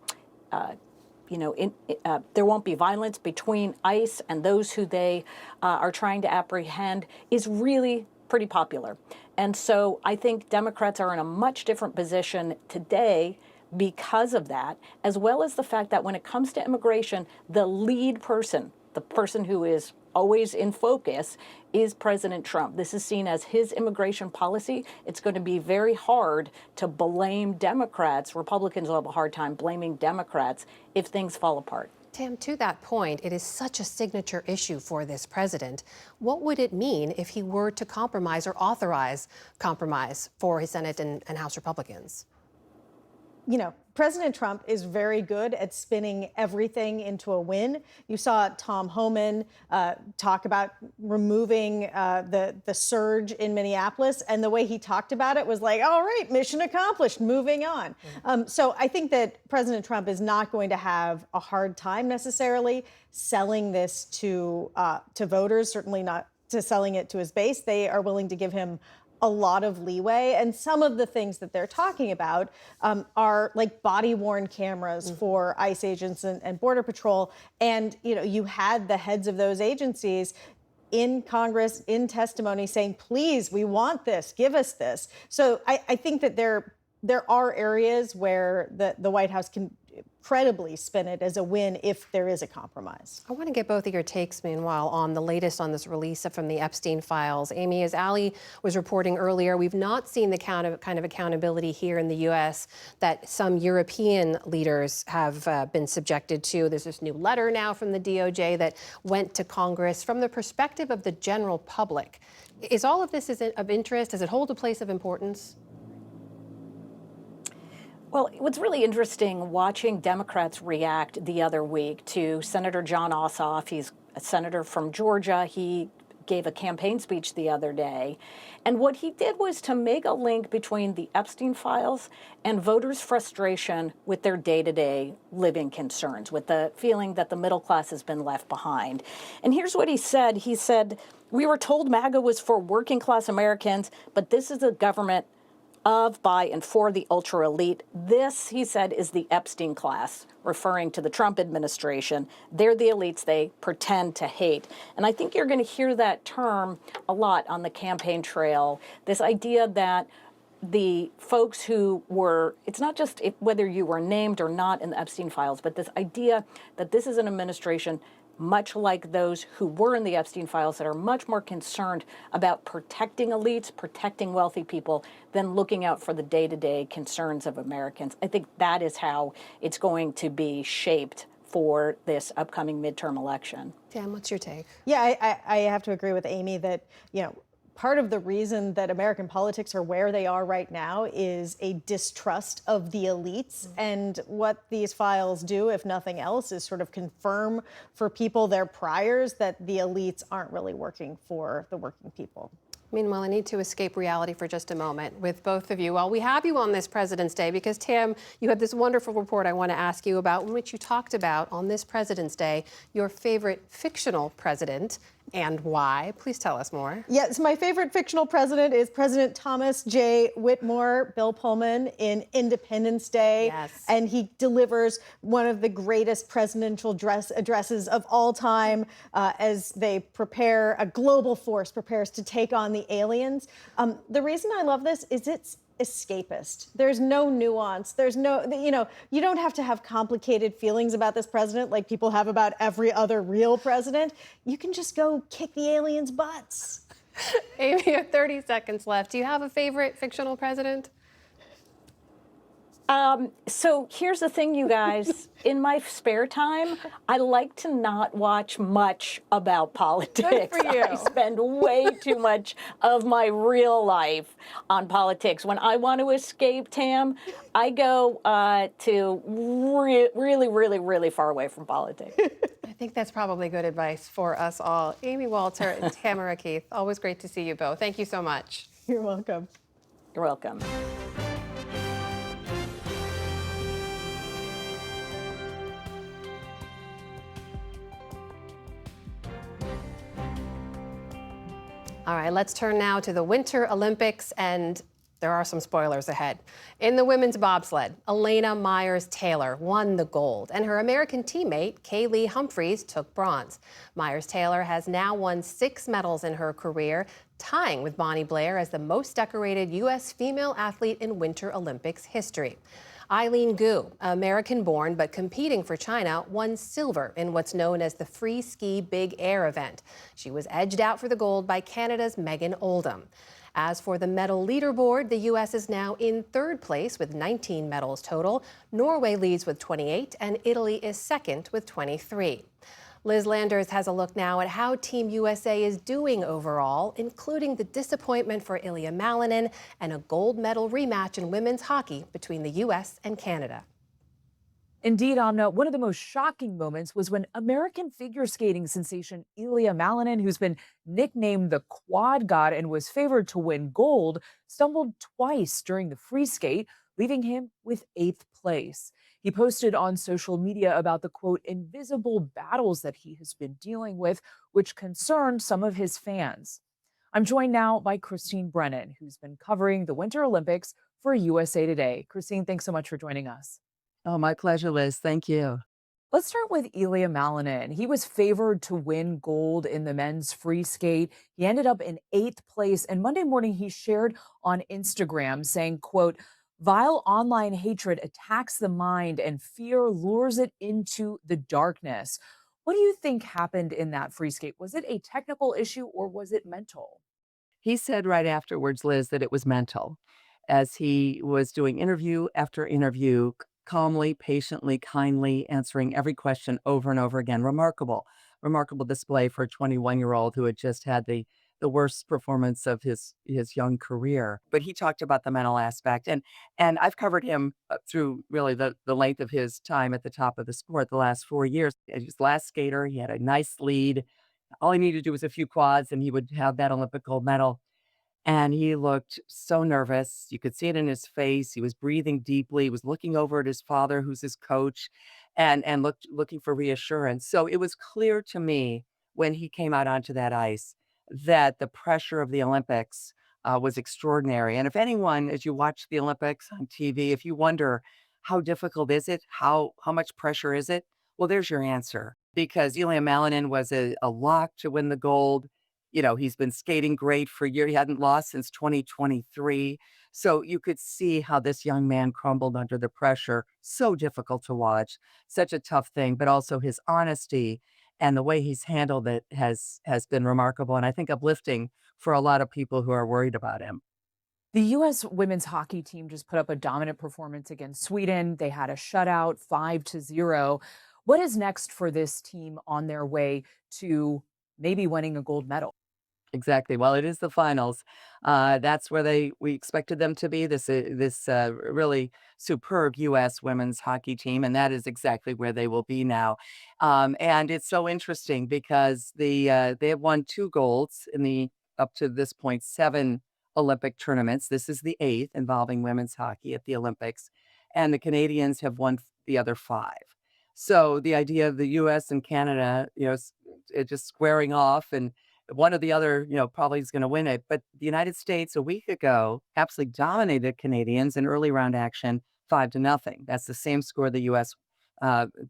won't be violence between ICE and those who they are trying to apprehend is really pretty popular. And so I think Democrats are in a much different position today because of that, as well as the fact that when it comes to immigration, the lead person, the person who is always in focus, is President Trump. This is seen as his immigration policy. It's going to be very hard to blame Democrats. Republicans will have a hard time blaming Democrats if things fall apart. Tam, to that point, it is such a signature issue for this president. What would it mean if he were to compromise or authorize compromise for his Senate and House Republicans? President Trump is very good at spinning everything into a win. You saw Tom Homan talk about removing the surge in Minneapolis, and the way he talked about it was like, all right, mission accomplished, moving on. So I think that President Trump is not going to have a hard time necessarily selling this to voters, certainly not to selling it to his base. They are willing to give him a lot of leeway. And some of the things that they're talking about are like body-worn cameras for ICE agents and Border Patrol. And, you had the heads of those agencies in Congress, in testimony, saying, please, we want this, give us this. So I think that there are areas where the White House can credibly spin it as a win if there is a compromise. I want to get both of your takes, meanwhile, on the latest on this release from the Epstein files. Amy, as Ali was reporting earlier, we've not seen the kind of accountability here in the U.S. that some European leaders have been subjected to. There's this new letter now from the DOJ that went to Congress. From the perspective of the general public, is all of this of interest? Does it hold a place of importance? Well, what's really interesting watching Democrats react the other week to Senator Jon Ossoff. He's a senator from Georgia. He gave a campaign speech the other day. And what he did was to make a link between the Epstein files and voters' frustration with their day-to-day living concerns, with the feeling that the middle class has been left behind. And here's what he said. He said, "We were told MAGA was for working class Americans, but this is a government of, by, and for the ultra-elite. This," he said, "is the Epstein class," referring to the Trump administration. They're the elites they pretend to hate. And I think you're going to hear that term a lot on the campaign trail, this idea that the folks who were, it's not just whether you were named or not in the Epstein files, but this idea that this is an administration much like those who were in the Epstein files that are much more concerned about protecting elites, protecting wealthy people, than looking out for the day-to-day concerns of Americans. I think that is how it's going to be shaped for this upcoming midterm election. Dan, what's your take? Yeah, I have to agree with Amy that, part of the reason that American politics are where they are right now is a distrust of the elites. And what these files do, if nothing else, is sort of confirm for people, their priors, that the elites aren't really working for the working people. Meanwhile, I need to escape reality for just a moment with both of you. Well, we have you on this President's Day because, Tam, you had this wonderful report I want to ask you about in which you talked about, on this President's Day, your favorite fictional president and why. Please tell us more. Yes, my favorite fictional president is President Thomas J. Whitmore, Bill Pullman, in Independence Day. Yes. And he delivers one of the greatest presidential addresses of all time as they prepare, a global force prepares to take on the aliens. The reason I love this is it's escapist. There's no nuance. There's no, you don't have to have complicated feelings about this president like people have about every other real president. You can just go kick the aliens' butts. Amy, you have 30 seconds left. Do you have a favorite fictional president? So here's the thing, you guys. In my spare time, I like to not watch much about politics. Good for you. I spend way too much of my real life on politics. When I want to escape, Tam, I go to really far away from politics. I think that's probably good advice for us all. Amy Walter and Tamara Keith, always great to see you both. Thank you so much. You're welcome. You're welcome. All right, let's turn now to the Winter Olympics, and there are some spoilers ahead. In the women's bobsled, Elena Myers-Taylor won the gold, and her American teammate, Kaylee Humphries, took bronze. Myers-Taylor has now won 6 medals in her career, tying with Bonnie Blair as the most decorated U.S. female athlete in Winter Olympics history. Eileen Gu, American-born but competing for China, won silver in what's known as the free ski big air event. She was edged out for the gold by Canada's Megan Oldham. As for the medal leaderboard, the U.S. is now in 3rd place with 19 medals total. Norway leads with 28, and Italy is 2nd with 23. Liz Landers has a look now at how Team USA is doing overall, including the disappointment for Ilya Malinin and a gold medal rematch in women's hockey between the U.S. and Canada. Indeed, Amna, one of the most shocking moments was when American figure skating sensation Ilya Malinin, who's been nicknamed the Quad God and was favored to win gold, stumbled twice during the free skate, leaving him with 8th place. He posted on social media about the, quote, invisible battles that he has been dealing with, which concerned some of his fans. I'm joined now by Christine Brennan, who's been covering the Winter Olympics for USA Today. Christine, thanks so much for joining us. Oh, my pleasure, Liz. Thank you. Let's start with Ilya Malinin. He was favored to win gold in the men's free skate. He ended up in 8th place, and Monday morning he shared on Instagram saying, quote, vile online hatred attacks the mind and fear lures it into the darkness. What do you think happened in that free skate? Was it a technical issue or was it mental? He said right afterwards, Liz, that it was mental, as he was doing interview after interview, calmly, patiently, kindly answering every question over and over again. Remarkable display for a 21-year-old who had just had the worst performance of his young career. But he talked about the mental aspect. And I've covered him through really the length of his time at the top of the sport the last 4 years. He was the last skater. He had a nice lead. All he needed to do was a few quads and he would have that Olympic gold medal. And he looked so nervous. You could see it in his face. He was breathing deeply. He was looking over at his father, who's his coach, and looking for reassurance. So it was clear to me when he came out onto that ice that the pressure of the Olympics was extraordinary. And if anyone, as you watch the Olympics on TV, if you wonder how difficult is it, how much pressure is it, well, there's your answer. Because Ilya Malinin was a lock to win the gold. You know, he's been skating great for a year. He hadn't lost since 2023. So you could see how this young man crumbled under the pressure. So difficult to watch, such a tough thing, but also his honesty and the way he's handled it has been remarkable. And I think uplifting for a lot of people who are worried about him. The U.S. women's hockey team just put up a dominant performance against Sweden. They had a shutout, 5-0. What is next for this team on their way to maybe winning a gold medal? Exactly. Well, it is the finals. That's where we expected them to be. This really superb U.S. women's hockey team, and that is exactly where they will be now. And it's so interesting because they have won 2 golds in the up to this point 7 Olympic tournaments. This is the 8th involving women's hockey at the Olympics, and the Canadians have won the other 5. So the idea of the U.S. and Canada, it just squaring off and one or the other, probably is going to win it. But the United States a week ago absolutely dominated Canadians in early round action, 5-0. That's the same score the U.S.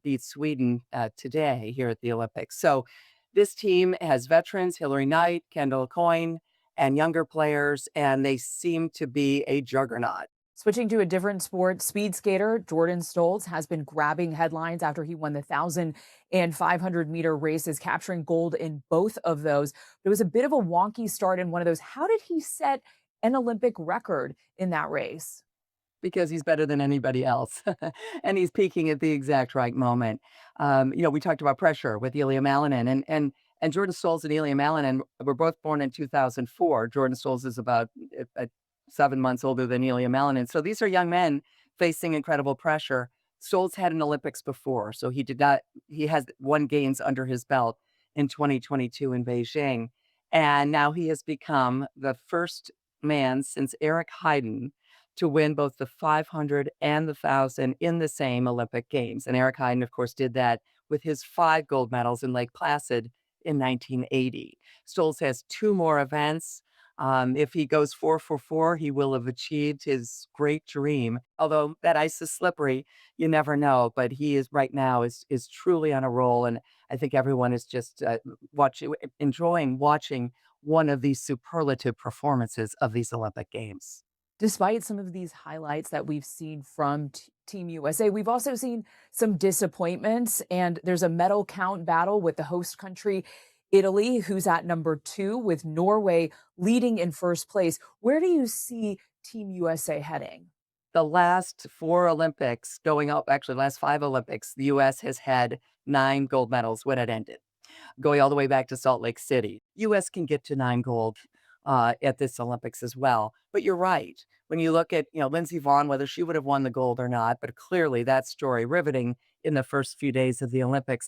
Beat Sweden today here at the Olympics. So this team has veterans, Hillary Knight, Kendall Coyne, and younger players, and they seem to be a juggernaut. Switching to a different sport, speed skater Jordan Stoltz has been grabbing headlines after he won the 1,000 and 500-meter races, capturing gold in both of those. It was a bit of a wonky start in one of those. How did he set an Olympic record in that race? Because he's better than anybody else, and he's peaking at the exact right moment. We talked about pressure with Ilya Malinin, and Jordan Stoltz and Ilya Malinin were both born in 2004. Jordan Stoltz is about 7 months older than Ilya Malinin. So these are young men facing incredible pressure. Stoltz had an Olympics before, so he has won games under his belt in 2022 in Beijing. And now he has become the first man since Eric Heiden to win both the 500 and the 1,000 in the same Olympic Games. And Eric Heiden, of course, did that with his 5 gold medals in Lake Placid in 1980. Stoltz has 2 more events. If he goes 4 for 4, he will have achieved his great dream. Although that ice is slippery, you never know. But he is right now is truly on a roll, and I think everyone is just enjoying watching one of these superlative performances of these Olympic Games. Despite some of these highlights that we've seen from Team USA, we've also seen some disappointments, and there's a medal count battle with the host country, Italy, who's at number 2, with Norway leading in first place. Where do you see Team USA heading? The last 4 Olympics last 5 Olympics, the U.S. has had 9 gold medals when it ended, going all the way back to Salt Lake City. U.S. can get to 9 gold at this Olympics as well. But you're right. When you look at, Lindsey Vonn, whether she would have won the gold or not, but clearly that story riveting in the first few days of the Olympics.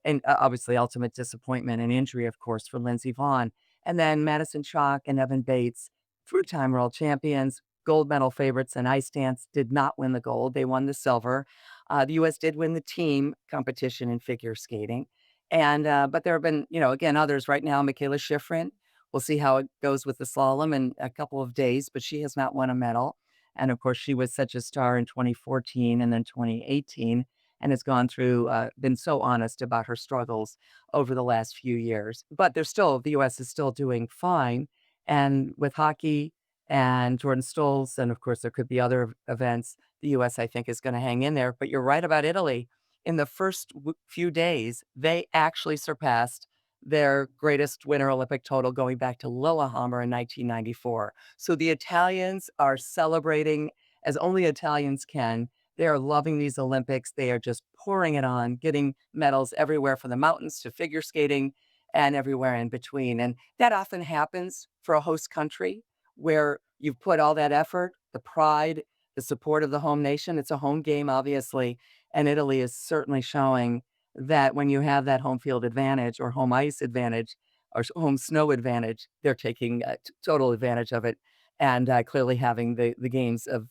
And obviously ultimate disappointment and injury, of course, for Lindsey Vonn. And then Madison Chock and Evan Bates, 3-time world champions, gold medal favorites in ice dance, did not win the gold. They won the silver. The U.S. did win the team competition in figure skating. But there have been, again, others right now. Michaela Schifrin, we'll see how it goes with the slalom in a couple of days, but she has not won a medal. And of course, she was such a star in 2014 and then 2018. And has gone through, been so honest about her struggles over the last few years. But the U.S. is still doing fine. And with hockey and Jordan Stoltz, and of course, there could be other events, the U.S., I think, is going to hang in there. But you're right about Italy. In the first few days, they actually surpassed their greatest Winter Olympic total going back to Lillehammer in 1994. So the Italians are celebrating as only Italians can. They are loving these Olympics. They are just pouring it on, getting medals everywhere from the mountains to figure skating and everywhere in between. And that often happens for a host country where you've put all that effort, the pride, the support of the home nation. It's a home game, obviously. And Italy is certainly showing that when you have that home field advantage or home ice advantage or home snow advantage, they're taking total advantage of it. And clearly having the games of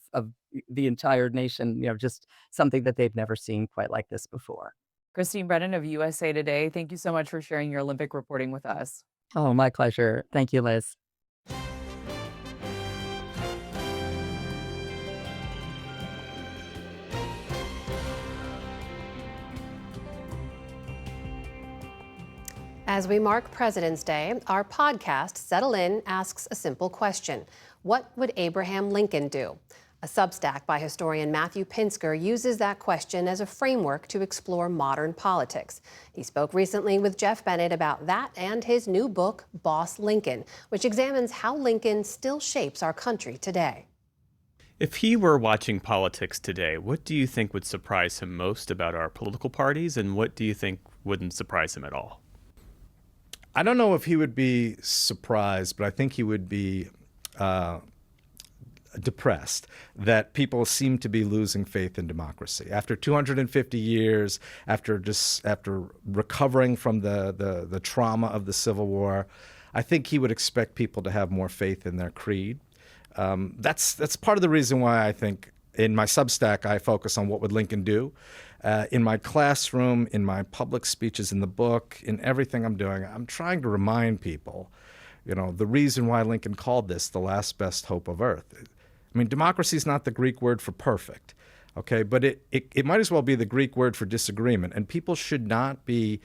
the entire nation, just something that they've never seen quite like this before. Christine Brennan of USA Today, thank you so much for sharing your Olympic reporting with us. Oh, my pleasure. Thank you, Liz. As we mark President's Day, our podcast, Settle In, asks a simple question. What would Abraham Lincoln do? A Substack by historian Matthew Pinsker uses that question as a framework to explore modern politics. He spoke recently with Jeff Bennett about that and his new book, Boss Lincoln, which examines how Lincoln still shapes our country today. If he were watching politics today, what do you think would surprise him most about our political parties, and what do you think wouldn't surprise him at all? I don't know if he would be surprised, but I think he would be depressed that people seem to be losing faith in democracy. After 250 years, after recovering from the trauma of the Civil War, I think he would expect people to have more faith in their creed. That's part of the reason why I think in my Substack I focus on what would Lincoln do. In my classroom, in my public speeches, in the book, in everything I'm doing, I'm trying to remind people, the reason why Lincoln called this the last best hope of earth. I mean, democracy is not the Greek word for perfect, okay? But it might as well be the Greek word for disagreement, and people should not be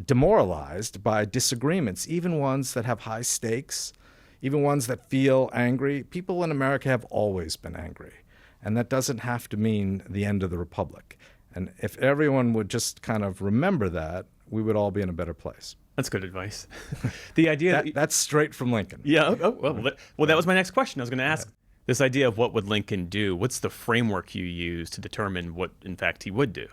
demoralized by disagreements, even ones that have high stakes, even ones that feel angry. People in America have always been angry, and that doesn't have to mean the end of the republic. And if everyone would just kind of remember that, we would all be in a better place. That's good advice. The idea that's straight from Lincoln. Yeah. Well, that was my next question. I was going to ask this idea of what would Lincoln do. What's the framework you use to determine what, in fact, he would do?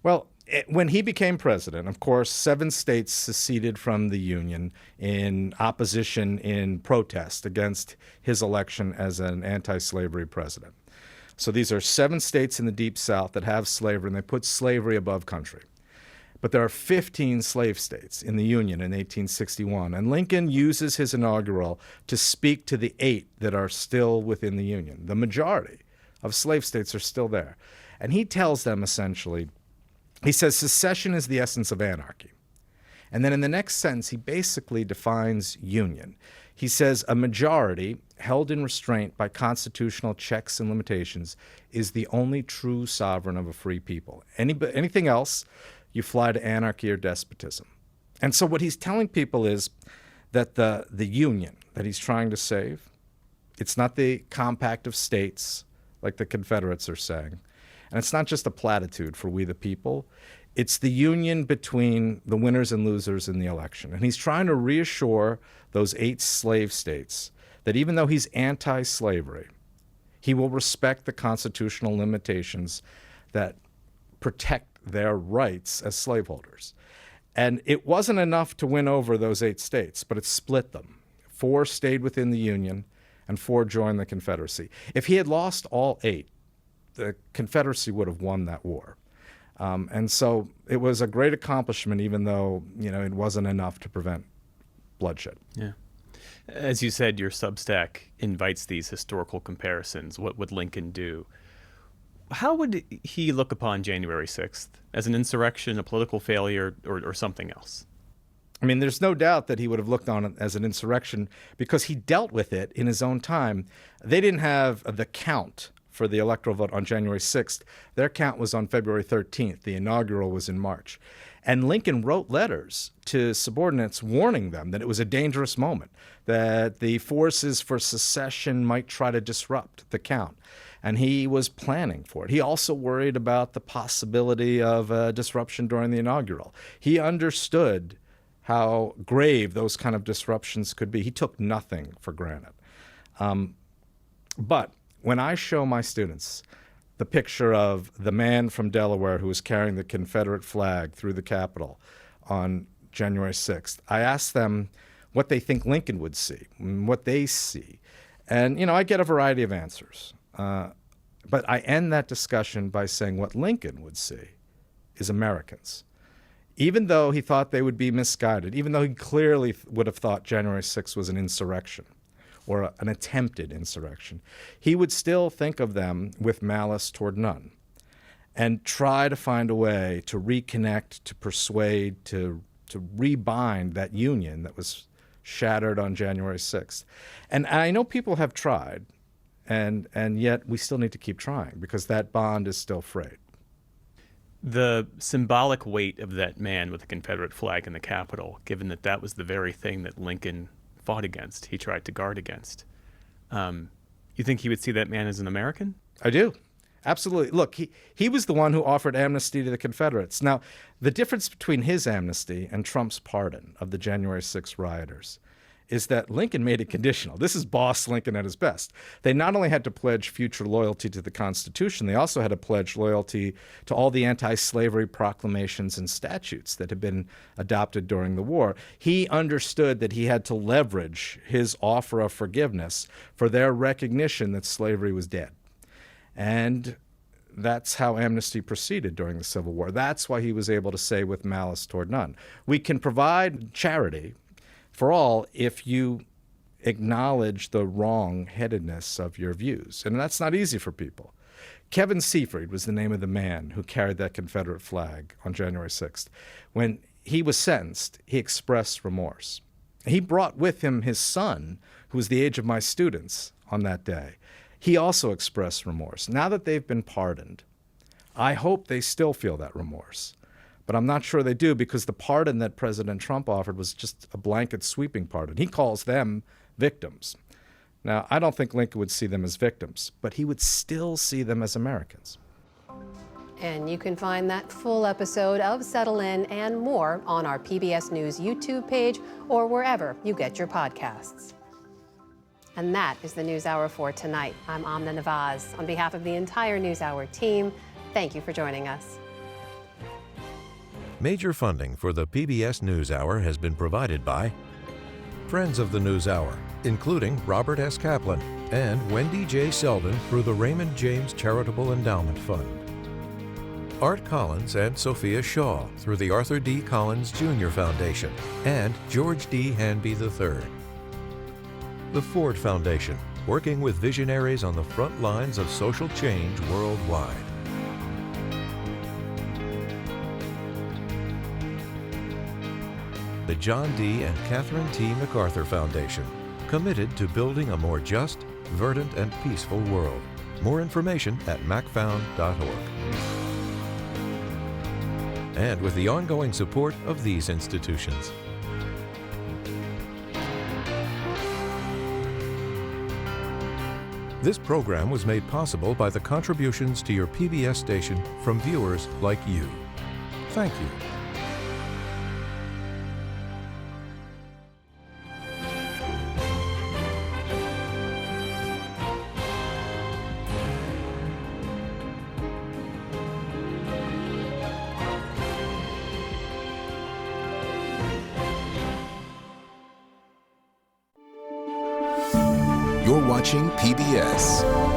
Well, when he became president, of course, 7 states seceded from the Union in opposition, in protest against his election as an anti-slavery president. So these are 7 states in the Deep South that have slavery, and they put slavery above country. But there are 15 slave states in the Union in 1861, and Lincoln uses his inaugural to speak to the 8 that are still within the Union. The majority of slave states are still there. And he tells them essentially, he says secession is the essence of anarchy. And then in the next sentence, he basically defines union. He says a majority held in restraint by constitutional checks and limitations is the only true sovereign of a free people. Anything else, you fly to anarchy or despotism. And so what he's telling people is that the union that he's trying to save, it's not the compact of states like the Confederates are saying. And it's not just a platitude for we the people. It's the union between the winners and losers in the election. And he's trying to reassure those 8 slave states that even though he's anti-slavery, he will respect the constitutional limitations that protect their rights as slaveholders. And it wasn't enough to win over those 8 states, but it split them. 4 stayed within the Union and 4 joined the Confederacy. If he had lost all 8, the Confederacy would have won that war. And so it was a great accomplishment, even though, it wasn't enough to prevent bloodshed. Yeah. As you said, your Substack invites these historical comparisons. What would Lincoln do? How would he look upon January 6th? As an insurrection, a political failure, or something else? I mean, there's no doubt that he would have looked on it as an insurrection because he dealt with it in his own time. They didn't have the count for the electoral vote on January 6th. Their count was on February 13th. The inaugural was in March. And Lincoln wrote letters to subordinates warning them that it was a dangerous moment, that the forces for secession might try to disrupt the count. And he was planning for it. He also worried about the possibility of disruption during the inaugural. He understood how grave those kind of disruptions could be. He took nothing for granted. But when I show my students the picture of the man from Delaware who was carrying the Confederate flag through the Capitol on January 6th, I ask them what they think Lincoln would see, what they see. And, I get a variety of answers. But I end that discussion by saying what Lincoln would see is Americans. Even though he thought they would be misguided, even though he clearly would have thought January 6th was an insurrection or an attempted insurrection, he would still think of them with malice toward none and try to find a way to reconnect, to persuade, to rebind that union that was shattered on January 6th. And I know people have tried, and yet we still need to keep trying because that bond is still frayed. The symbolic weight of that man with the Confederate flag in the Capitol, given that that was the very thing that Lincoln fought against, he tried to guard against. You think he would see that man as an American? I do. Absolutely. Look, he was the one who offered amnesty to the Confederates. Now, the difference between his amnesty and Trump's pardon of the January 6th rioters is that Lincoln made it conditional. This is boss Lincoln at his best. They not only had to pledge future loyalty to the Constitution, they also had to pledge loyalty to all the anti-slavery proclamations and statutes that had been adopted during the war. He understood that he had to leverage his offer of forgiveness for their recognition that slavery was dead. And that's how amnesty proceeded during the Civil War. That's why he was able to say with malice toward none. We can provide charity for all if you acknowledge the wrong-headedness of your views. And that's not easy for people. Kevin Seafried was the name of the man who carried that Confederate flag on January 6th. When he was sentenced, he expressed remorse. He brought with him his son, who was the age of my students on that day. He also expressed remorse. Now that they've been pardoned, I hope they still feel that remorse. But I'm not sure they do, because the pardon that President Trump offered was just a blanket sweeping pardon. He calls them victims. Now, I don't think Lincoln would see them as victims, but he would still see them as Americans. And you can find that full episode of Settle In and more on our PBS News YouTube page or wherever you get your podcasts. And that is the NewsHour for tonight. I'm Amna Nawaz. On behalf of the entire NewsHour team, thank you for joining us. Major funding for the PBS NewsHour has been provided by Friends of the NewsHour, including Robert S. Kaplan and Wendy J. Selden through the Raymond James Charitable Endowment Fund. Art Collins and Sophia Shaw through the Arthur D. Collins Jr. Foundation and George D. Hanby III. The Ford Foundation, working with visionaries on the front lines of social change worldwide. The John D. and Catherine T. MacArthur Foundation, committed to building a more just, verdant, and peaceful world. More information at macfound.org. And with the ongoing support of these institutions. This program was made possible by the contributions to your PBS station from viewers like you. Thank you. You're watching PBS.